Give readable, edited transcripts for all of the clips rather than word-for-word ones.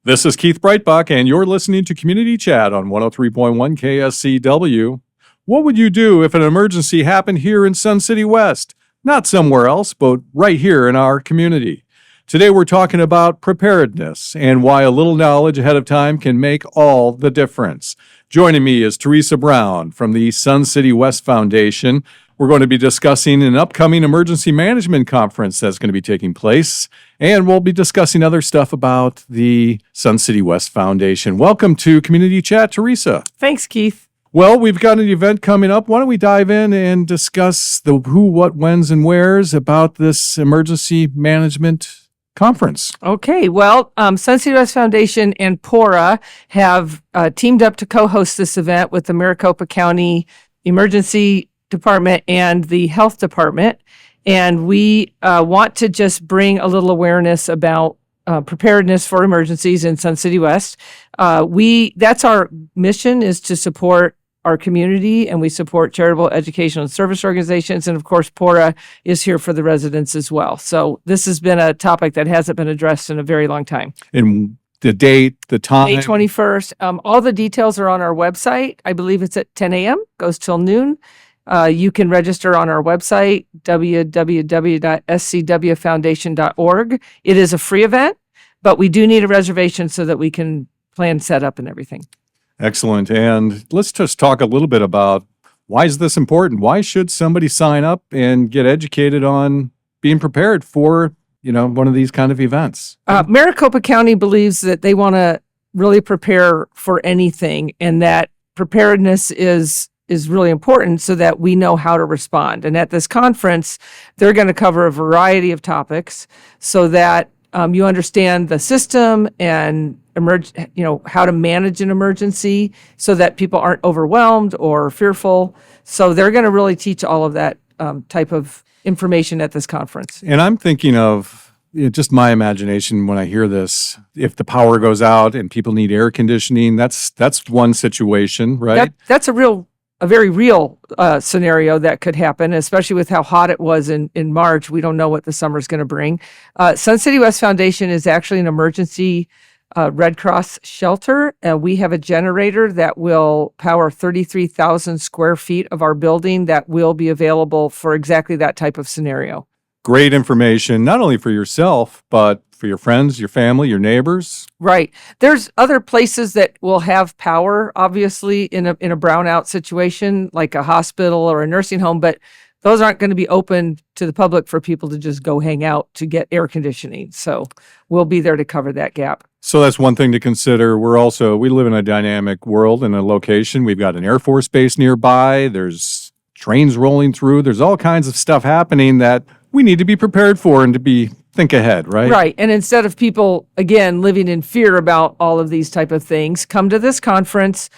This is Keith Breitbach, and you're listening to Community Chat on 103.1 KSCW. What would you do if an emergency happened here in Sun City West? Not somewhere else, but right here in our community. Today we're talking about preparedness and why a little knowledge ahead of time can make all the difference. Joining me is Teresa Brown from the Sun City West Foundation. We're going to be discussing an upcoming emergency management conference that's going to be taking place, and we'll be discussing other stuff about the Sun City West Foundation. Welcome to Community Chat, Teresa. Thanks, Keith. Well, we've got an event coming up. Why don't we dive in and discuss the who, what, whens, and wheres about this emergency management conference? Okay, well, Sun City West Foundation and PORA have teamed up to co-host this event with the Maricopa County Emergency Department and the Health Department. And we want to just bring a little awareness about preparedness for emergencies in Sun City West. That's our mission, is to support our community, and we support charitable, educational, and service organizations. And of course, PORA is here for the residents as well. So this has been a topic that hasn't been addressed in a very long time. And the date, the time? May 21st. All the details are on our website. I believe it's at 10 a.m., goes till noon. You can register on our website, www.scwfoundation.org. It is a free event, but we do need a reservation so that we can plan setup and everything. Excellent. And let's just talk a little bit about, why is this important? Why should somebody sign up and get educated on being prepared for, one of these kind of events? Maricopa County believes that they want to really prepare for anything, and that preparedness is really important so that we know how to respond. And at this conference, they're going to cover a variety of topics so that you understand the system and how to manage an emergency so that people aren't overwhelmed or fearful. So they're going to really teach all of that type of information at this conference. And I'm thinking of just my imagination when I hear this. If the power goes out and people need air conditioning, that's one situation, right? That's a very real scenario that could happen, especially with how hot it was in March. We don't know what the summer's going to bring. Sun City West Foundation is actually an emergency Red Cross shelter. We have a generator that will power 33,000 square feet of our building that will be available for exactly that type of scenario. Great information, not only for yourself, but for your friends, your family, your neighbors. Right. There's other places that will have power, obviously, in a brownout situation, like a hospital or a nursing home, but those aren't going to be open to the public for people to just go hang out to get air conditioning. So we'll be there to cover that gap. So that's one thing to consider. We live in a dynamic world and a location. We've got an Air Force base nearby. There's trains rolling through. There's all kinds of stuff happening that we need to be prepared for and to think ahead, right? Right. And instead of people, again, living in fear about all of these type of things, come to this conference.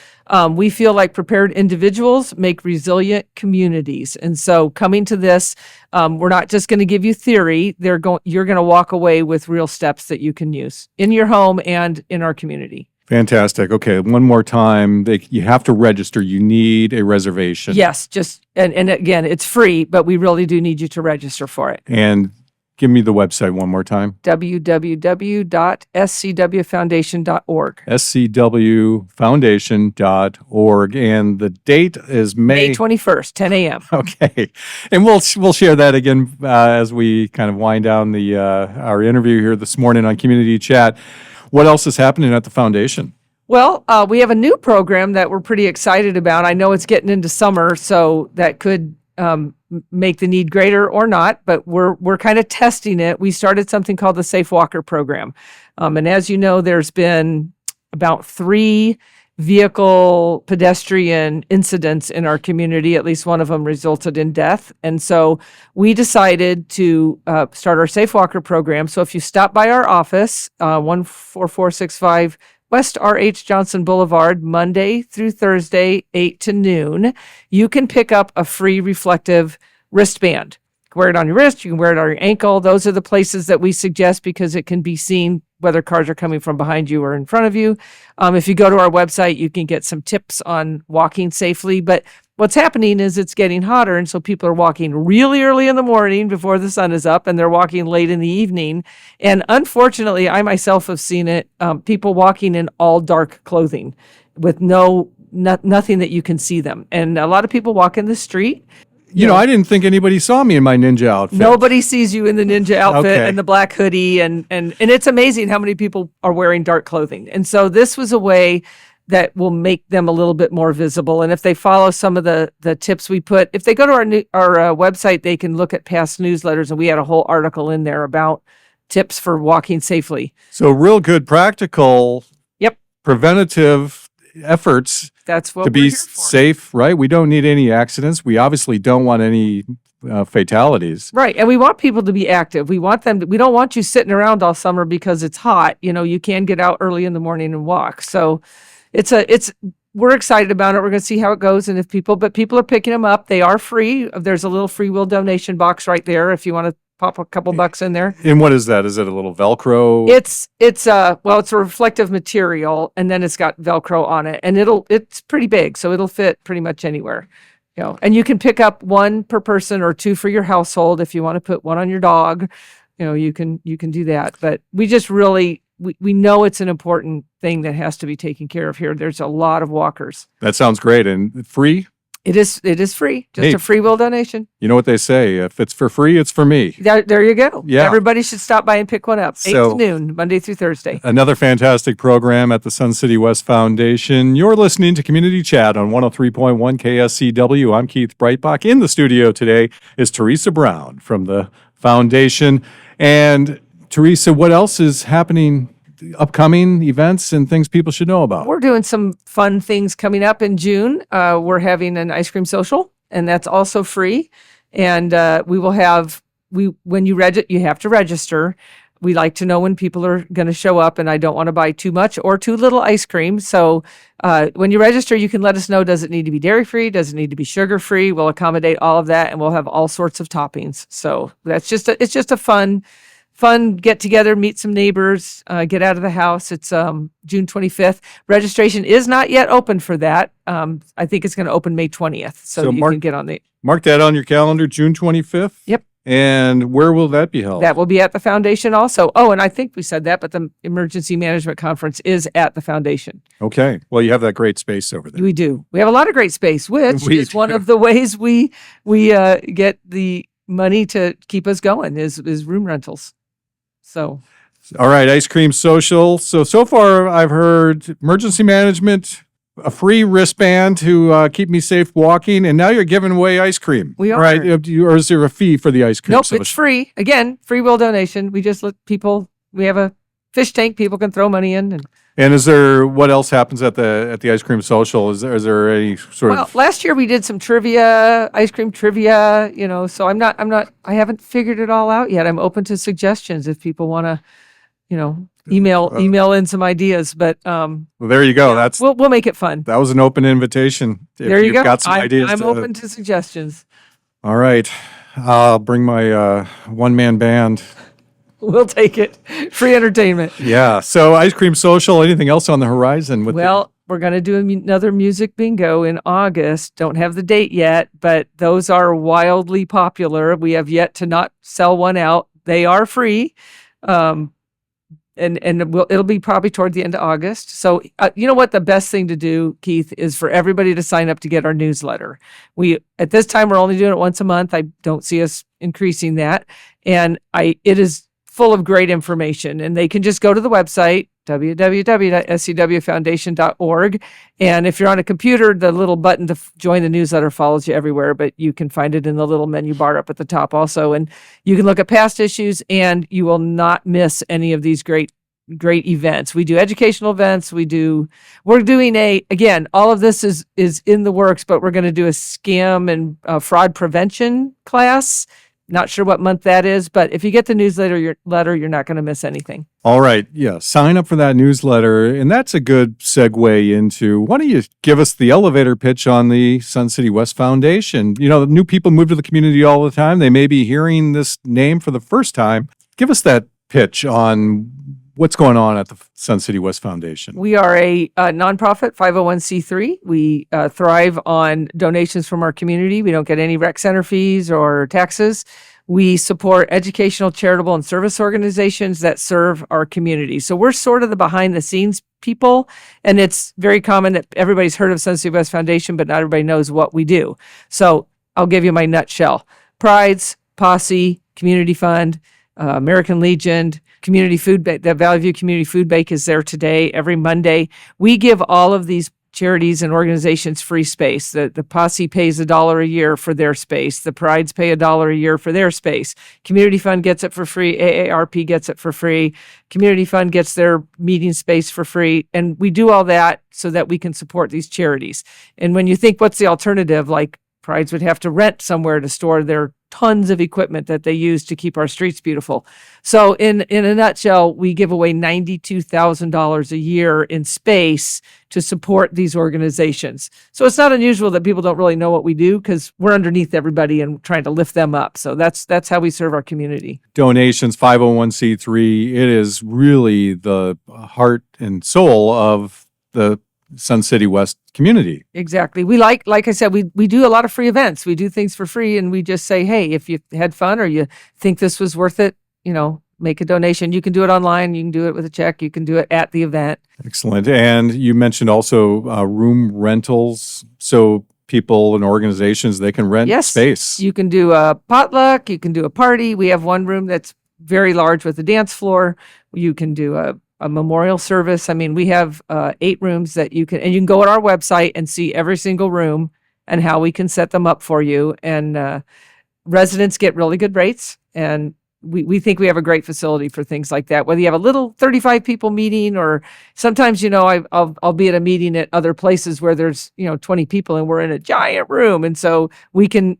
We feel like prepared individuals make resilient communities. And so coming to this, we're not just going to give you theory. You're going to walk away with real steps that you can use in your home and in our community. Fantastic. Okay, one more time. You have to register. You need a reservation. Yes, and again, it's free, but we really do need you to register for it. And give me the website one more time. www.scwfoundation.org. scwfoundation.org. And the date is May 21st, 10 a.m. Okay. And we'll share that again as we kind of wind down our interview here this morning on Community Chat. What else is happening at the foundation? Well, we have a new program that we're pretty excited about. I know it's getting into summer, so that could make the need greater or not, but we're kind of testing it. We started something called the Safe Walker program. And as you know, there's been about 3 vehicle pedestrian incidents in our community. At least one of them resulted in death. And so we decided to start our Safe Walker program. So if you stop by our office, 14465 West R.H. Johnson Boulevard, Monday through Thursday, 8 to noon, you can pick up a free reflective wristband. You can wear it on your wrist, you can wear it on your ankle. Those are the places that we suggest because it can be seen whether cars are coming from behind you or in front of you. If you go to our website, you can get some tips on walking safely. But what's happening is it's getting hotter, and so people are walking really early in the morning before the sun is up, and they're walking late in the evening. And unfortunately, I myself have seen it, people walking in all dark clothing with nothing that you can see them. And a lot of people walk in the street. You know, I didn't think anybody saw me in my ninja outfit. Nobody sees you in the ninja outfit Okay. and the black hoodie, and it's amazing how many people are wearing dark clothing. And so this was a way that will make them a little bit more visible. And if they follow some of the tips we put, if they go to our website, they can look at past newsletters, and we had a whole article in there about tips for walking safely. So real good practical preventative efforts That's what to we're be here for. safe, right? We don't need any accidents. We obviously don't want any fatalities. Right. And we want people to be active. We don't want you sitting around all summer because it's hot. You know, you can get out early in the morning and walk. So we're excited about it. We're going to see how it goes. And but people are picking them up. They are free. There's a little free will donation box right there if you want to pop a couple bucks in there. And what is that? Is it a little Velcro? It's a reflective material, and then it's got Velcro on it, and it's pretty big, so it'll fit pretty much anywhere. You know, and you can pick up one per person or two for your household if you want to put one on your dog. You know, you can do that. But we just really we know it's an important thing that has to be taken care of here. There's a lot of walkers. That sounds great. And free? It is free, just Hey. a free will donation. You know what they say, if it's for free, it's for me. There you go. Yeah. Everybody should stop by and pick one up. 8 So- to noon, Monday through Thursday. Another fantastic program at the Sun City West Foundation. You're listening to Community Chat on 103.1 KSCW. I'm Keith Breitbach. In the studio today is Teresa Brown from the foundation. And Teresa, what else is happening, upcoming events and things people should know about? We're doing some fun things coming up in June. We're having an ice cream social, and that's also free. And we will have when you have to register. We like to know when people are going to show up, and I don't want to buy too much or too little ice cream. So when you register, you can let us know, does it need to be dairy-free? Does it need to be sugar-free? We'll accommodate all of that, and we'll have all sorts of toppings. So it's just a fun get together, meet some neighbors, get out of the house. It's June 25th. Registration is not yet open for that. I think it's going to open May 20th. So you can get on the... Mark that on your calendar, June 25th. Yep. And where will that be held? That will be at the foundation also. Oh, and I think we said that, but the Emergency Management Conference is at the foundation. Okay. Well, you have that great space over there. We do. We have a lot of great space, which We is one do. of the ways we get the money to keep us going is room rentals. So All right, ice cream social. So far I've heard emergency management, a free wristband to keep me safe walking, and now you're giving away ice cream. We are. Right? Or is there a fee for the ice cream nope, social? it's free. Again, free will donation. We just let people. We have a fish tank. People can throw money in. And is there, what else happens at the ice cream social? Is there any sort Well, of... last year we did some trivia, ice cream trivia. You know, so I haven't figured it all out yet. I'm open to suggestions if people want to, email in some ideas. But Well, there you go. we'll make it fun. That was an open invitation. If There you you've go. got some ideas. I'm open to suggestions. All right. I'll bring my one-man band. We'll take it. Free entertainment. Yeah. So ice cream social, anything else on the horizon? Well, we're going to do another music bingo in August. Don't have the date yet, but those are wildly popular. We have yet to not sell one out. They are free. It'll be probably toward the end of August. So, you know what? The best thing to do, Keith, is for everybody to sign up to get our newsletter. At this time, we're only doing it once a month. I don't see us increasing that. And it is full of great information, and they can just go to the website, www.scwfoundation.org. And if you're on a computer, the little button to join the newsletter follows you everywhere, but you can find it in the little menu bar up at the top also. And you can look at past issues, and you will not miss any of these great events. We do educational events. We're doing again, all of this is in the works, but we're going to do a scam and fraud prevention class. Not sure what month that is, but if you get the newsletter, you're not going to miss anything. All right. Yeah. Sign up for that newsletter. And that's a good segue into, why don't you give us the elevator pitch on the Sun City West Foundation? You know, new people move to the community all the time. They may be hearing this name for the first time. Give us that pitch on what's going on at the Sun City West Foundation? We are a nonprofit 501c3. We thrive on donations from our community. We don't get any rec center fees or taxes. We support educational, charitable, and service organizations that serve our community. So we're sort of the behind the scenes people, and it's very common that everybody's heard of Sun City West Foundation, but not everybody knows what we do. So I'll give you my nutshell. Prides, Posse, Community Fund, American Legion, Community Food Bank. The Valley View Community Food Bank is there today, every Monday. We give all of these charities and organizations free space. The Posse pays $1 a year for their space. The Prides pay $1 a year for their space. Community Fund gets it for free. AARP gets it for free. Community Fund gets their meeting space for free. And we do all that so that we can support these charities. And when you think, what's the alternative? Like, Prides would have to rent somewhere to store their tons of equipment that they use to keep our streets beautiful. So in a nutshell, we give away $92,000 a year in space to support these organizations. So it's not unusual that people don't really know what we do, because we're underneath everybody and trying to lift them up. So that's how we serve our community. Donations, 501c3, it is really the heart and soul of the Sun City West community. Exactly. We like I said, we do a lot of free events. We do things for free, and we just say, hey, if you had fun or you think this was worth it, make a donation. You can do it online. You can do it with a check. You can do it at the event. Excellent. And you mentioned also room rentals. So people and organizations, they can rent space. You can do a potluck. You can do a party. We have one room that's very large with a dance floor. You can do a memorial service. I mean, we have 8 rooms that you can go on our website and see every single room and how we can set them up for you. And residents get really good rates. And we think we have a great facility for things like that. Whether you have a little 35 people meeting, or sometimes, I'll be at a meeting at other places where there's, 20 people and we're in a giant room. And so we can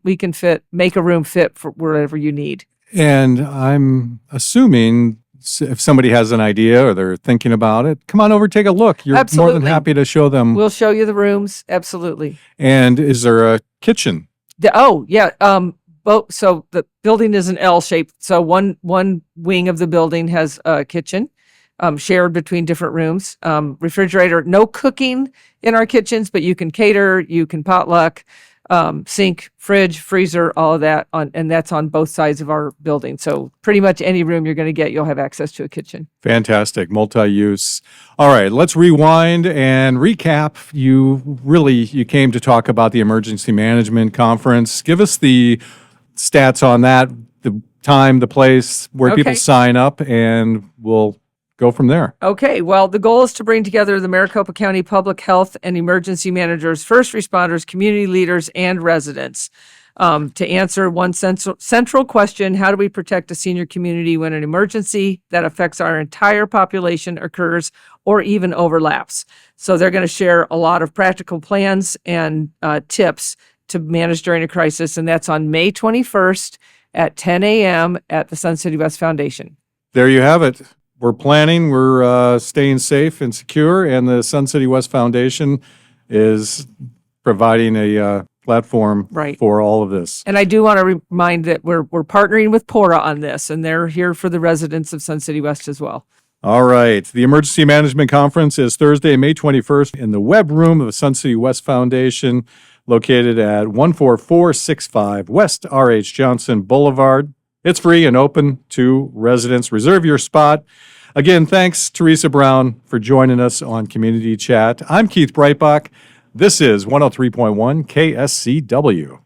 make a room fit for wherever you need. And I'm assuming if somebody has an idea or they're thinking about it, come on over, take a look. You're Absolutely. more than happy to show them. We'll show you the rooms. Absolutely. And is there a kitchen? So the building is an L shape. So one wing of the building has a kitchen shared between different rooms. Refrigerator, no cooking in our kitchens, but you can cater, you can potluck. Sink, fridge, freezer, all of that, and that's on both sides of our building. So pretty much any room you're going to get, you'll have access to a kitchen. Fantastic. Multi-use. All right, let's rewind and recap. You came to talk about the Emergency Management Conference. Give us the stats on that, the time, the place, where people sign up, and we'll go from there. Okay. Well, the goal is to bring together the Maricopa County public health and emergency managers, first responders, community leaders, and residents to answer one central question: how do we protect a senior community when an emergency that affects our entire population occurs or even overlaps? So they're going to share a lot of practical plans and tips to manage during a crisis, and that's on May 21st at 10 a.m. at the Sun City West Foundation. There you have it. We're planning, we're staying safe and secure, and the Sun City West Foundation is providing a platform for all of this. And I do want to remind that we're partnering with PORA on this, and they're here for the residents of Sun City West as well. All right. The Emergency Management Conference is Thursday, May 21st in the web room of the Sun City West Foundation, located at 14465 West R.H. Johnson Boulevard. It's free and open to residents. Reserve your spot. Again, thanks, Teresa Brown, for joining us on Community Chat. I'm Keith Breitbach. This is 103.1 KSCW.